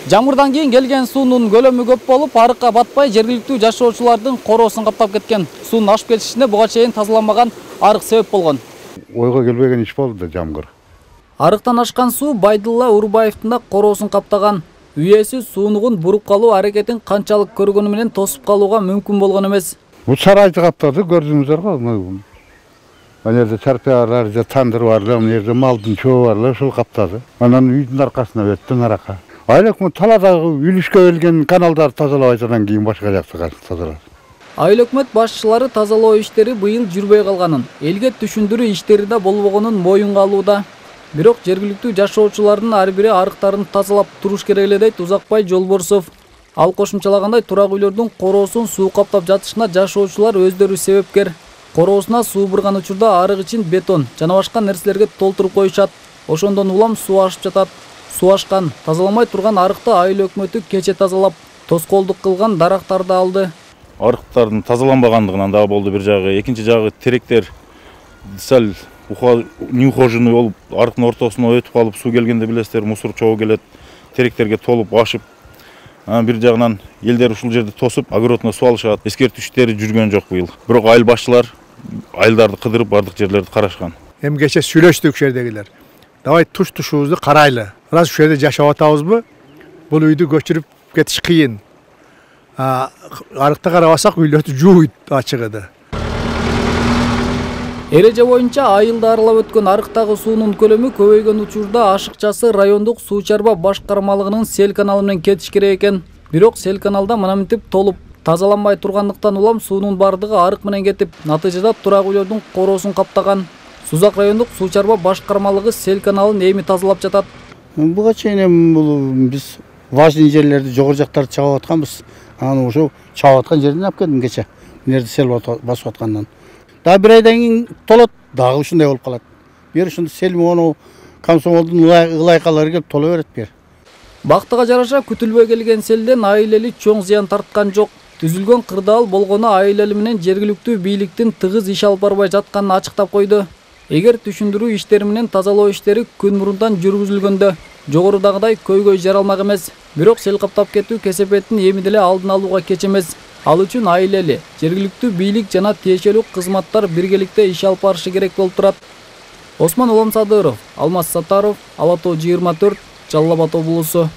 Жамырдан кийин келген суунун көлөмү көп болуп, арыкка батпай жергиликтүү жашоочулардын короосун каптап кеткен. Суунун ашып келишине буга чейин тазаланбаган арык себеп болгон. Ойго келбеген иш болду жамгыр. Арыктан ашкан суу Байдылла Урбаевдин да короосун каптаган. Үй ээси суунугун буруп калуу аракетин канчалык көргөнү менен тосуп калууга мүмкүн болгон эмес. Бул сарайды каптады, көрдүңүздөр го. Ана жерде чарпялар, же тандыр бар, мына жерде малдын чөбү бар, ушул каптады. Анан үйдүн аркасына өттү наракка. Айыл таладагы үлүшкө келген каналдарды тазалап айдан кийин башка жакты тазалады. Айыл өкмөт башчылары тазалоо иштери быйыл жүрбөй калганын, элге түшүндүрүү иштери да болбогонун моюнга алууда. Бирок жергиликтүү жашоочулардын ар бири арыктарын тазалап туруш керек эле дейт Узакбай Жолборсов. Ал кошумчалагандай турак үйлөрдүн короосун суу каптап жатышына жашоочулар өздөрү себепкер. Короосуна суу бурган учурда арык ичин бетон жана башка нерселерге толтуруп коюшат. Ошондон улам суу ашып жатат. Суу ашкан, тазаламай турган арыкты айыл өкмөтү кече тазалап, тоскоолдук кылган дарактарды алды. Арыктардын тазаланбагандыгынан да болду бир жагы. Экинчи жагы теректер сал неухоженный болуп, арыктын ортосуна өтүп калып, суу келгенде билесиздер, мусор чогуу келет, теректерге толуп ашып. Бир жагынан элдер ушул жерде тосуп, огородуна суу алышат. Эскертүү иштери жүргөн жок быйыл. Бирок айыл башчылар айылдарды кыдырып, бардык жерлерди карашкан. Эми кече сүйлөштүк жердегилер. Давай туш-тушубузду карайлы. Раз ушул жерде жашап атабызбы? Бул үйдү көчүрүп кетиш кыйын. Арыкты карабасак үйлөрдү жууйт ачыгыды. Эреже боюнча айылды аралап өткөн арыктагы суунун көлөмү көбөйгөн учурда ашыкчасы райондук суу чарба башкармалыгынын сел каналы менен кетиш керек экен. Бирок сел каналда мына мынтип толуп, тазаланбай тургандыктан улам суунун бардыгы арык менен кетип, натыйжада турак үйлөрдүн короосун каптаган. Сузак райондук суу чарба башкармалыгы сел каналын эми тазалап жатат. Буга чейин бул биз важный жерлерди, жогору жактарды чабып атканбыз. Аны ошо чабып аткан жерден алып келдим кече. Мына жерде сел басып аткандан. Да бир айдан кийин толот, дагы ушундай болуп калат. Бер ушунда сел мону комсомолдун ылайкалары келип тола берет бер. Бактыга жараша күтүлбөй келген селден айыл эли чоң зыян тарткан жок. Түзүлгөн кырдаал болгону айыл эли менен жергиликтүү бийликтин тыгыз иш алып барбай жатканын ачыктап койду. Эгер түшүндүрүү иштери менен тазалоо иштери күн мурундан жүргүзүлгөндө жогорудагыдай көйгөй жаралмак эмес. Бирок сел каптап кетүү кесепетин эми деле алдын алууга кеч эмес. Ал үчүн айыл эли, жергиликтүү бийлик жана тиешелүү кызматтар биргеликте иш алып барышы керек болуп турат. Осмон Уламсадыров, Алмаз Сатаров, Ала Тоо 24, Жалал Абад облусу.